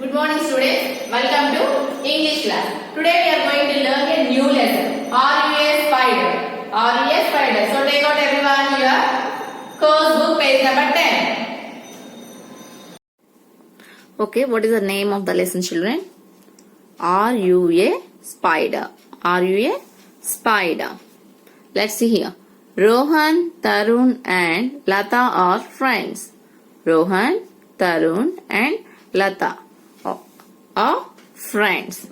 Good morning students. Welcome to English class. Today we are going to learn a new lesson. Are you a spider? Are you a spider? So take out everyone your course book page number 10. Okay, what is the name of the lesson, children? Are you a spider? Are you a spider? Let's see here. Rohan, Tarun and Lata are friends. Rohan, Tarun and Lata are friends.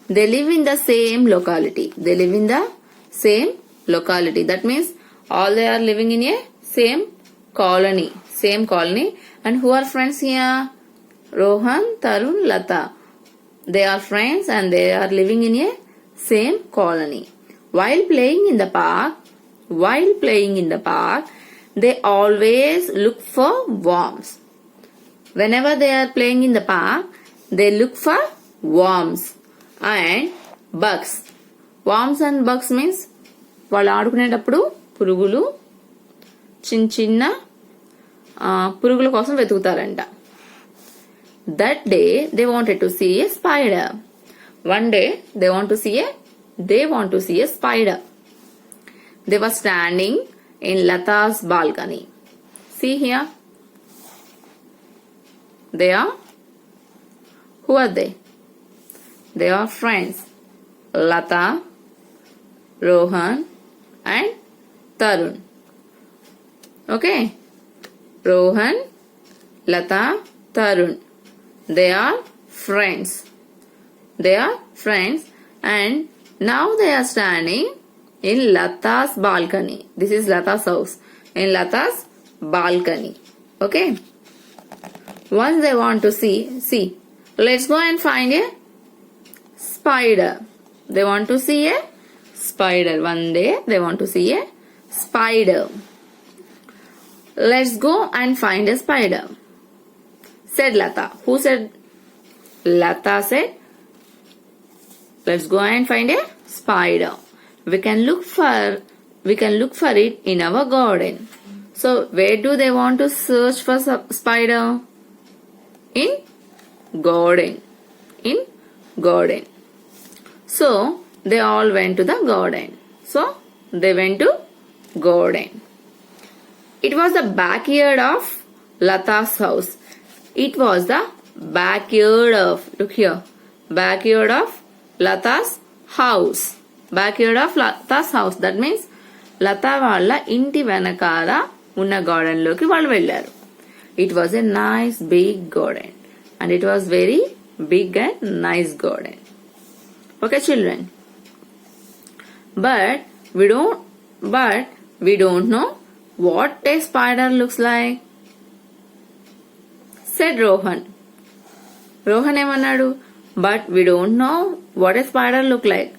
They live in the same locality. They live in the same locality. That means all they are living in a same colony. Same colony. And who are friends here? Rohan, Tarun, Lata. They are friends and they are living in a same colony. While playing in the park, they always look for worms. Whenever they are playing in the park, they look for worms and bugs. Worms and bugs means వాళ్ళు ఆడుకునేటప్పుడు పురుగులు చిన్న చిన్న పురుగుల కోసం వెతుకుతారంట. That day they wanted to see a spider. One day they want to see a spider. They were standing in Lata's balcony. See here. Who are they? They are friends. Lata, Rohan and Tarun. Okay. Rohan, Lata, Tarun. They are friends. And now they are standing in Lata's balcony. This is Lata's house. In Lata's balcony. Okay. Once they want to see, let's go and find a spider. They want to see a spider. One day they want to see a spider. Let's go and find a spider, said Lata. Who said? Lata said, let's go and find a spider. We can look for it in our garden. So where do they want to search for spider? In garden. So they all went to the garden. It was the backyard of Lata's house. It was the backyard of Lata's house. That means Lata వాళ్ళ ఇంటి వెనకాల ఉన్న garden లోకి వాళ్ళు వెళ్ళారు. It was a nice big garden. And it was very big and nice garden. Okay, children. But we don't know what a spider looks like, said Rohan. Rohan ఏమన్నాడు? But we don't know what a spider look like.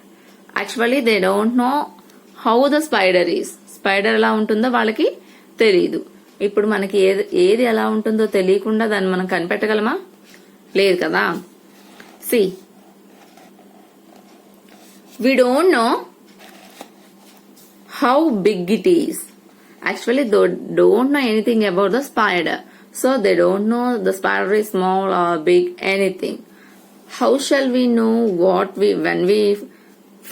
Actually, they don't know how the spider is. Spider ఎలా ఉంటుందో వాళ్ళకి తెలీదు. ఇప్పుడు మనకి ఏది ఎలా ఉంటుందో తెలియకుండా దాన్ని మనం కనిపెట్టగలమా? లేదు కదా. See, we don't know how big it is. Actually, they don't know anything about the spider. So they don't know the spider is small or big, anything. How shall we know when we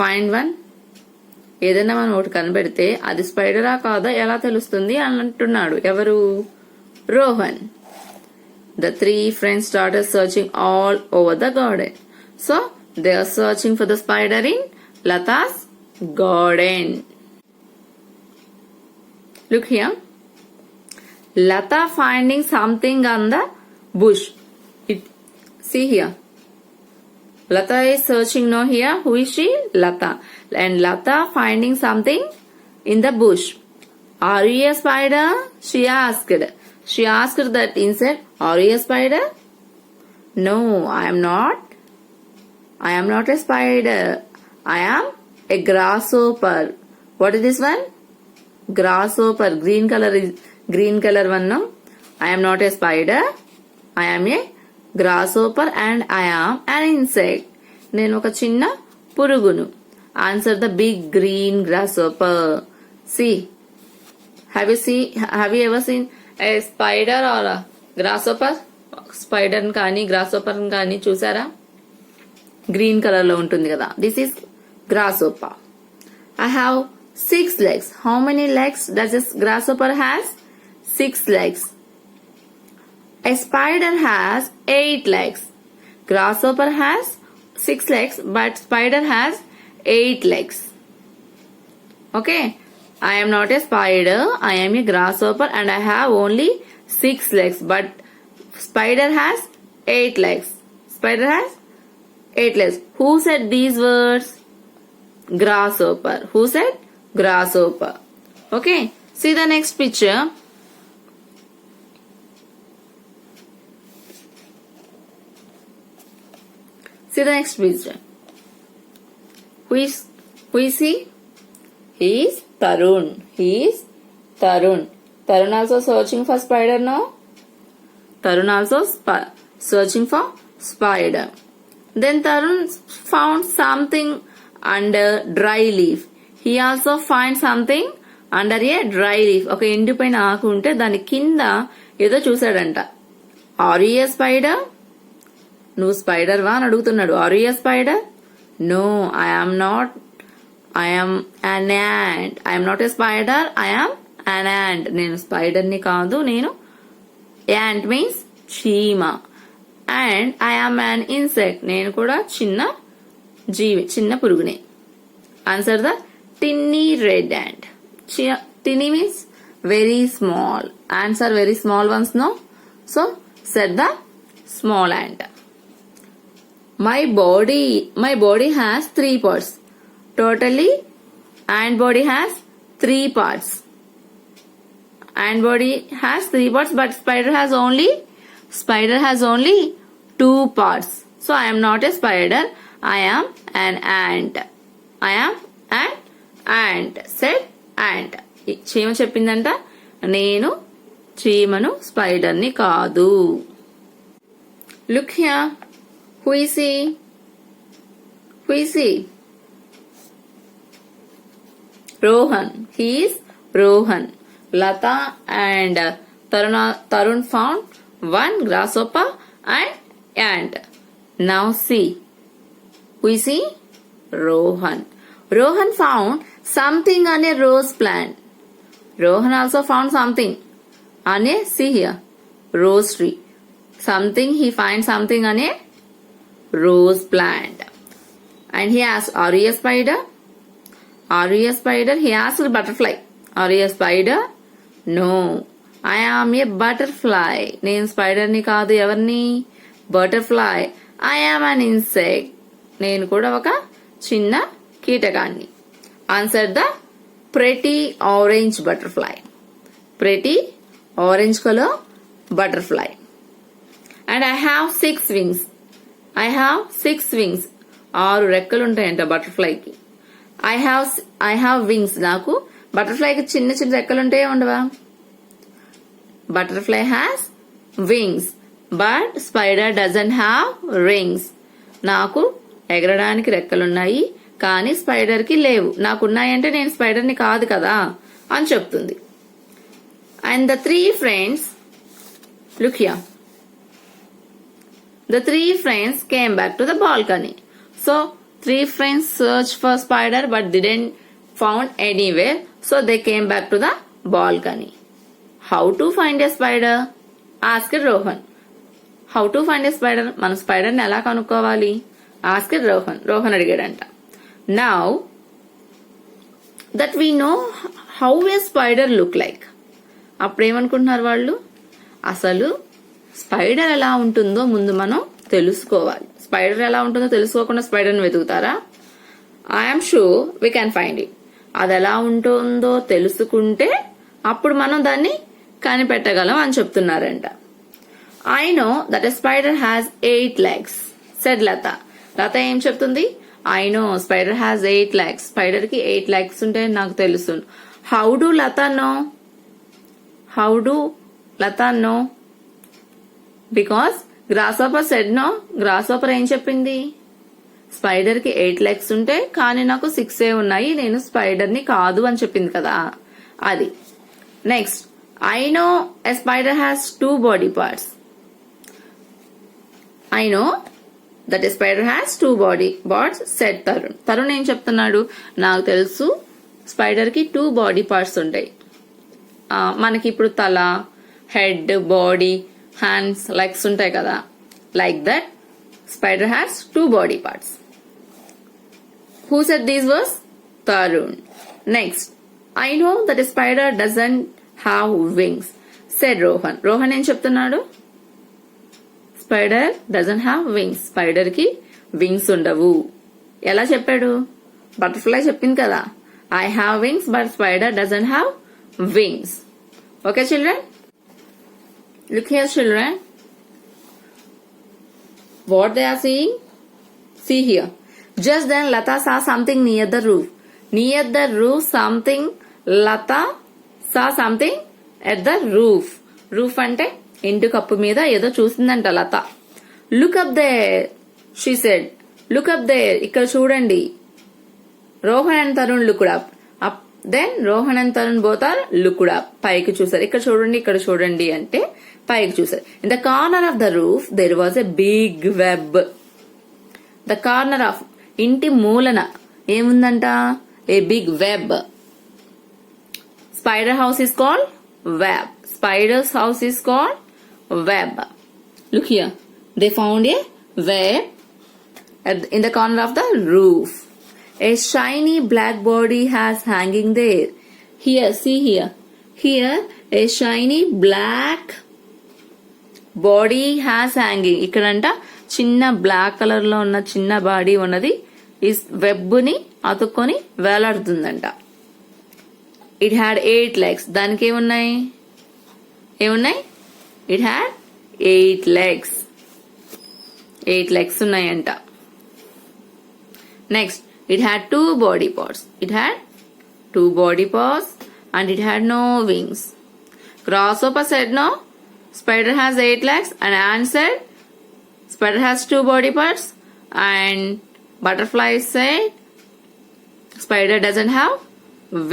find one? ఏదైనా మనం ఒకటి కనిపెడితే అది స్పైడరా కాదా ఎలా తెలుస్తుంది అని అంటున్నాడు. ఎవరు? Rohan. The three friends started searching all over the garden. So they are searching for the spider in Lata's garden. Look here. Lata finding something on the bush. See here. Lata is searching now here. Who is she? Lata. And Lata finding something in the bush. Are you a spider? She asked. She asked that insect, are you a spider? No, I am not. I am not a spider. I am a grasshopper. What is this one? Grasshopper. Green color one, no? I am not a spider. I am a grasshopper and I am an insect. నేను ఒక చిన్న పురుగును. Answer the big green grasshopper. See. Have you ever seen a spider or a grasshopper? Spider కానీ grasshopper కానీ చూసారా? Green colour లో ఉంటుంది కదా. This is grasshopper. I have 6 legs. How many legs does a grasshopper has? 6 legs. A spider has 8 legs. Grasshopper has 6 legs, but spider has 8 legs. Okay. I am not a spider. I am a grasshopper and I have only 6 legs, but spider has 8 legs. Spider has 8 legs. Who said these words? Grasshopper. Who said? Grasshopper. Okay. See the next picture. See the next picture. Who is he? He is Tarun. He is Tarun. Tarun also searching for spider now. Tarun also searching for spider. Then Tarun found something under dry leaf. He also find something under a dry leaf. ఒక ఎండిపోయిన ఆకు ఉంటే దాని కింద ఏదో చూసాడంట. Are you a spider? నువ్వు spider వా అని అడుగుతున్నాడు. Are you a spider? No, I am not. I am an ant. I am not a spider. I am an ant. నేను స్పైడర్ ని కాదు, నేను యాంట్ మీన్స్ చీమ. And I am an insect. నేను కూడా చిన్న జీవి, చిన్న పురుగునే. Answer the tiny red ant. Tiny means very small. Answer very small ones no. So set the small ant. My body has 3 parts. Totally, ant body has 3 parts. Ant body has 3 parts, but spider has only 2 parts. So I am not a spider. I am an ant. I am an ant. Said ant. చీమ చెప్పిందంట, నేను చీమను spider ని కాదు. Look here. Who is he? Who is he? Rohan. He is Rohan. Lata and Tarun found 1 grasshopper and ant. Now see. Who is he? Rohan. Rohan found something on a rose plant. Rohan also found something on a, see here, rose tree. He finds something on a rose plant. And he asked, are you a spider? Are you a spider? He asked the butterfly. Are you a spider? No. I am a butterfly. నేను spider ని కాదు. ఎవరిని? Butterfly. I am an insect. నేను కూడా ఒక చిన్న కీటకాన్ని. Answer the pretty orange butterfly. Pretty orange color butterfly. And I have 6 wings. I have 6 wings. 6 రెక్కలు ఉంటాయంట బటర్ఫ్లైకి. I have wings. నాకు బటర్ఫ్లైకి చిన్న చిన్న రెక్కలు ఉంటాయో ఉండవా? Butterfly has wings, but spider doesn't have rings. నాకు ఎగరడానికి రెక్కలున్నాయి, కానీ స్పైడర్ కి లేవు. నాకున్నాయంటే నేను స్పైడర్ ని కాదు కదా అని చెప్తుంది. And the 3 friends, look here. The 3 friends came back to the balcony. So 3 friends searched for spider but didn't found anywhere. So they came back to the balcony. How to find a spider? Asked Rohan. How to find a spider? మన spider ని ఎలా కనుక్కోవాలి? Asked Rohan. Rohan అడిగాడంట. Now that we know how a spider look like. అప్పుడేమనుకుంటున్నారు వాళ్ళు? అసలు spider ఎలా ఉంటుందో ముందు మనం తెలుసుకోవాలి. స్పైడర్ ఎలా ఉంటుందో తెలుసుకోకుండా స్పైడర్ ని వెతుకుతారా? I'm sure we can find it. అది ఎలా ఉంటుందో తెలుసుకుంటే అప్పుడు మనం దాన్ని కనిపెట్టగలం అని చెప్తున్నారంట. I know that a spider has 8 legs, said Latha. Latha ఏం చెప్తుంది? I know spider has 8 legs. Spider కి 8 legs ఉంటాయని నాకు తెలుసు. How do Latha know? How do Latha know? Because grasshopper said no. Grasshopper ఏం చెప్పింది? స్పైడర్ కి 8 legs ఉంటాయి, కానీ నాకు 6 ఉన్నాయి, నేను స్పైడర్ ని కాదు అని చెప్పింది కదా, అది. Next, I know a spider has 2 body parts. I know that a spider has 2 body parts, said Tarun. Tarun ఏం చెప్తున్నాడు? నాకు తెలుసు స్పైడర్ కి 2 బాడీ పార్ట్స్ ఉంటాయి. మనకి ఇప్పుడు తల, హెడ్, బాడీ, హ్యాండ్స్, లెగ్స్ ఉంటాయి కదా. Like that spider has 2 body parts. Who said these words? Tarun. Next, I know that a spider doesn't have wings, said Rohan. Rohan ఏం చెప్తున్నాడు? Spider doesn't have wings. Spider కి wings ఉండవు. ఎలా చెప్పాడు? Butterfly చెప్పింది కదా, I have wings but spider doesn't have wings. Okay children, look here children, what they are seeing? See here. Just then Lata saw something near the roof. Near the roof something. Lata saw something at the roof. Roof అంటే ఇంటి కప్పు మీద ఏదో చూసిందంట Latha. Look up there, she said. Look up there, ఇక్కడ చూడండి. Rohan and Tarun looked up. Then Rohan and Tarun both are looked up. పైకి చూసారు. ఇక్కడ చూడండి, ఇక్కడ చూడండి అంటే పైకి చూసారు. In the corner of the roof there was a big web. The corner of, ఇంటి మూలన ఏముందంట? A big web. Spider house is called web. Spider's house is called web. Look here. They found a web in the corner of the roof. A shiny black body has hanging there. Here, see here. Here, a shiny black body has hanging. ఇక్కడంట చిన్న black colour లో ఉన్న చిన్న body ఉన్నది ఈ web ని అతుక్కొని వేలాడుతుందంట. It had 8 legs. దానికి ఏమున్నాయి? It had 8 legs. 8 legs ఉన్నాయంట. Next, it had 2 body parts. It had 2 body parts and it had no wings. Grasshopper said no, spider has 8 legs, and ant said spider has 2 body parts, and butterfly said spider doesn't have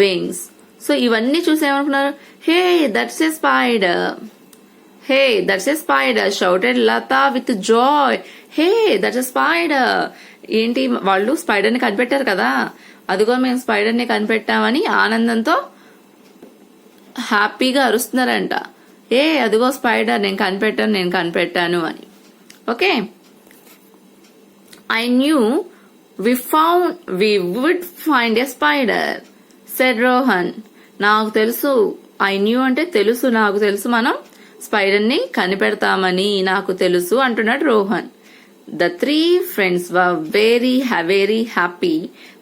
wings. So ఇవన్నీ చూసి ఏమనుకున్నారు? Hey that's a spider, hey that's a spider, shouted Lata with joy. Hey that's a spider. ఏంటి, వాళ్ళు spider ని కనిపెట్టారు కదా, అదిగో మేము స్పైడర్ ని కనిపెట్టామని ఆనందంతో హ్యాపీగా అరుస్తున్నారంట. ఏ అదిగో స్పైడర్, నేను కనిపెట్టాను అని. Okay, I knew we would find a spider, said Rohan. నాకు తెలుసు, ఐ న్యూ అంటే తెలుసు, నాకు తెలుసు మనం స్పైడర్ ని కనిపెడతామని నాకు తెలుసు అంటున్నాడు Rohan. The 3 friends were very happy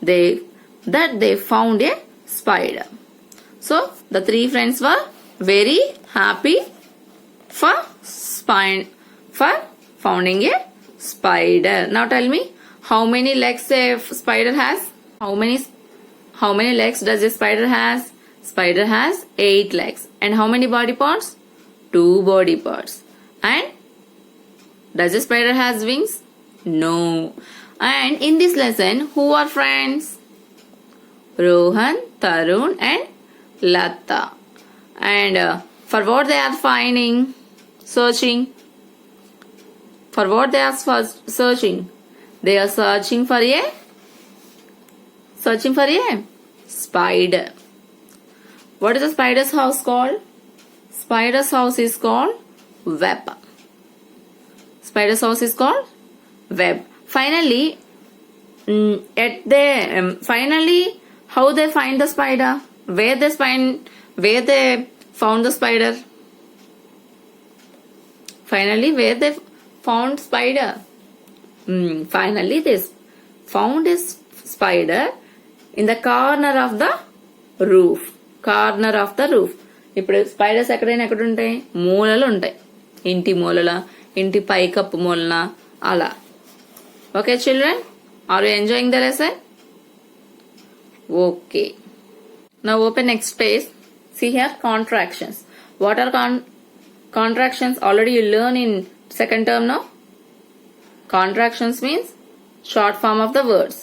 that they found a spider. So the 3 friends were very happy for finding a spider. Now tell me, how many legs a spider has? How many legs does a spider has? Spider has 8 legs. And how many body parts? 2 body parts. And does a spider has wings? No. And in this lesson, who are friends? Rohan, Tarun and Lata. And for what they are searching? For what they are searching? They are searching for a spider. What is the spider's house called? Spider's house is called web. Spider's house is called web. Finally, how they find the spider? Where they found the spider? Finally, where they found spider? Finally, they found a spider in the corner of the roof. Corner of the roof. ఇప్పుడు spiders ఎక్కడైనా ఎక్కడ ఉంటాయి? మూలలు ఉంటాయి. ఇంటి మూలల, ఇంటి పైకప్పు మూలన, అలా. Okay children, are you enjoying the lesson? Okay, now open next page. See here, contractions. What are contractions? Already you learn in second term now. Contractions means short form of the words.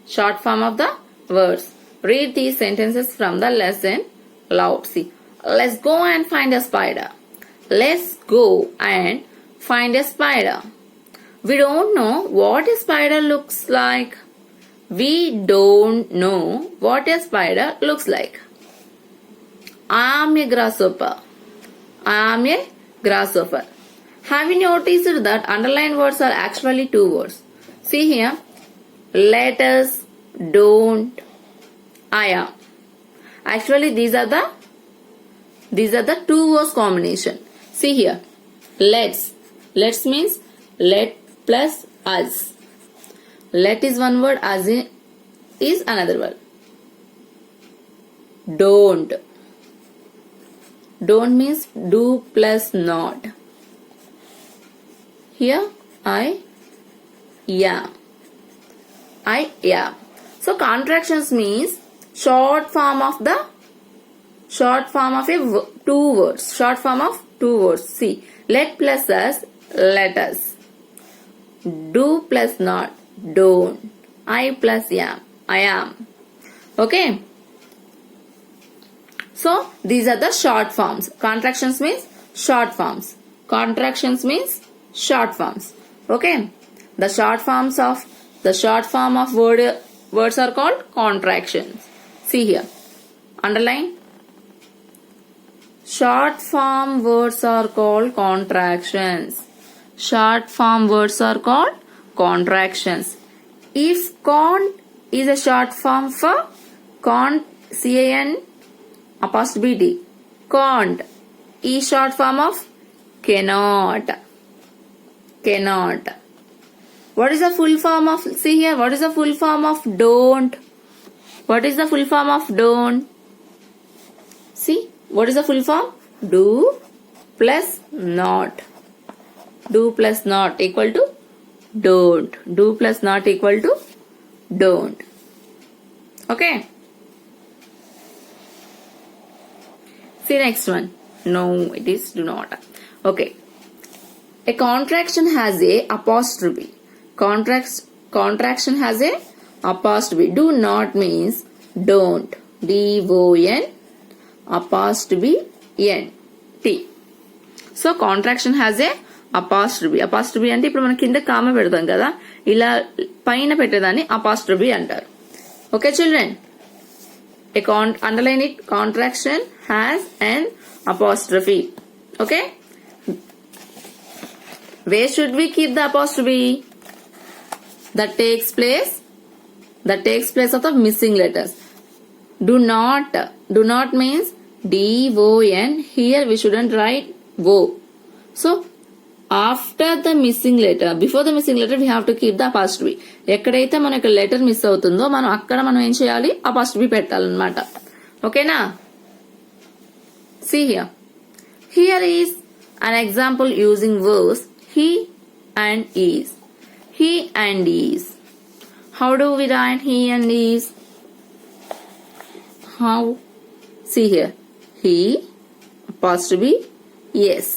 Short form of the words. Read these sentences from the lesson loud. See, let's go and find a spider. Let's go and find a spider. We don't know what a spider looks like. We don't know what a spider looks like. I am a grasshopper. I am a grasshopper. Have you noticed that underlined words are actually two words? See here. Let us, don't, I am. Actually these are the two words combination. See here. Let's. Let's means let plus us. Let is one word, as is another word. Don't. Don't means do plus not. Here I am. I am. So contractions means short form of a two words. Short form of two words. See, let plus us, let us. Do plus not, don't. I plus am, I am. Okay. So these are the short forms. Contractions means short forms. Contractions means short forms. Okay. The short form of words are called contractions. See here. Underline. Short form words are called contractions. Short form words are called contractions. If con is a short form for con, C-A-N apostrophe D. Can't is short form of cannot. Cannot. What is the full form of, see here, what is the full form of don't? What is the full form of don't? See, what is the full form? Do plus not. Do plus not equal to don't. Do plus not equal to don't. Okay. See next one. No, it is do not. Okay. A contraction has a apostrophe. Contraction has a apostrophe. Do not means don't. D-O-N apostrophe N-T. So contraction has a apostrophe. Apostrophe అంటే ఇప్పుడు మనం కింద కామ పెడతాం కదా, ఇలా పైన పెట్టేదాన్ని apostrophe అంటారు. Okay children. Underline it. Contraction has an apostrophe. Okay. Where should we keep the apostrophe? That takes place of the missing letters. Do not means D-O-N. Here we shouldn't write O. So after the missing letter, before the missing letter, we have to keep the apostrophe. ఎక్కడైతే మనకు letter miss అవుతుందో మనం అక్కడ మనం ఏం చేయాలి, apostrophe పెట్టాలన్నమాట. ఓకేనా? See here. Here is an example using verbs he and is. He and is. How do we write he and is? How? See here. He apostrophe yes.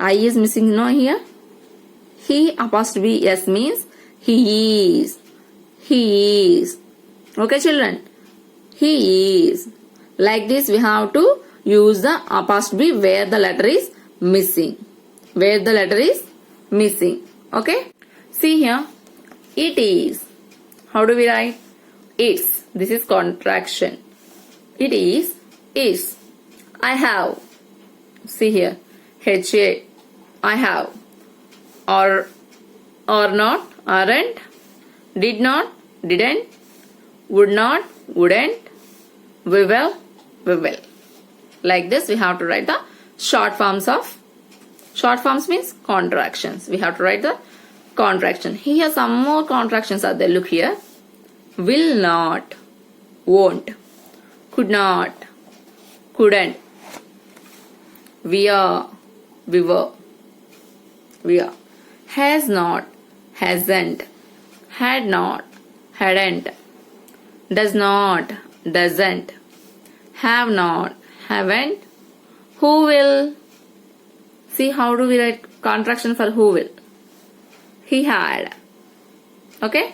I is missing no here. He apostrophe yes means he is. He is. Okay children. He is. Like this we have to use the apostrophe where the letter is missing. Where the letter is missing. Okay. See here. It is. How do we write? It's. This is contraction. It is. Is. I have. See here. H-A. I have. Or not. Aren't. Did not. Didn't. Would not. Wouldn't. We will. We will. Like this we have to write the short forms of. Short forms means contractions. We have to write the contraction. Here some more contractions are there. Look here. Will not. Won't. Could not. Couldn't. We are. We were. We are. Has not. Hasn't. Had not. Hadn't. Does not. Doesn't. Have not. Haven't. Who will. See how do we write contraction for who will. He had. Okay.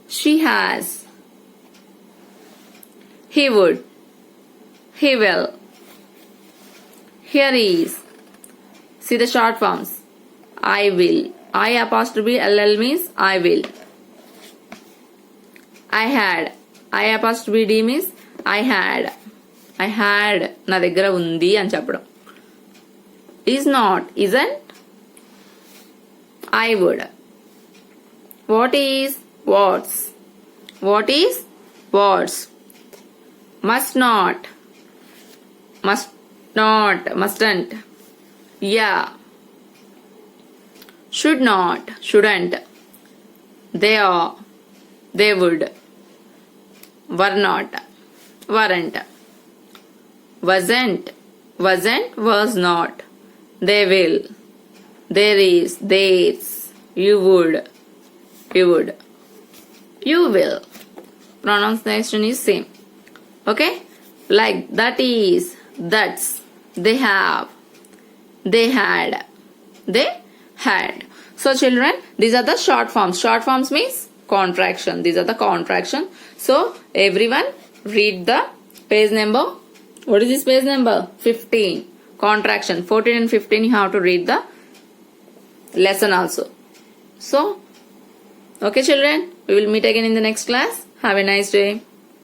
She has. He would. He will. Here is. See the short forms. I will. I apostrophe LL means I will. I had. I apostrophe D means I had. I had. నా దగ్గర ఉంది అని చెప్పడం. Is not. Isn't. I would. What is. What's. What is. What's. Must not. Must not. Mustn't. Yeah. Should not. Shouldn't. They are. They would. Were not. Weren't. Wasn't. Wasn't. Was not. They will. There is. There's. You would. You would. You will. Pronunciation is same. Okay? Like that is. That's. They have. They had. They had. So children, these are the short forms. Short forms means contraction. These are the contraction. So everyone read the page number. What is this page number? 15. Contraction. 14 and 15 you have to read the lesson also. So, okay children, we will meet again in the next class. Have a nice day.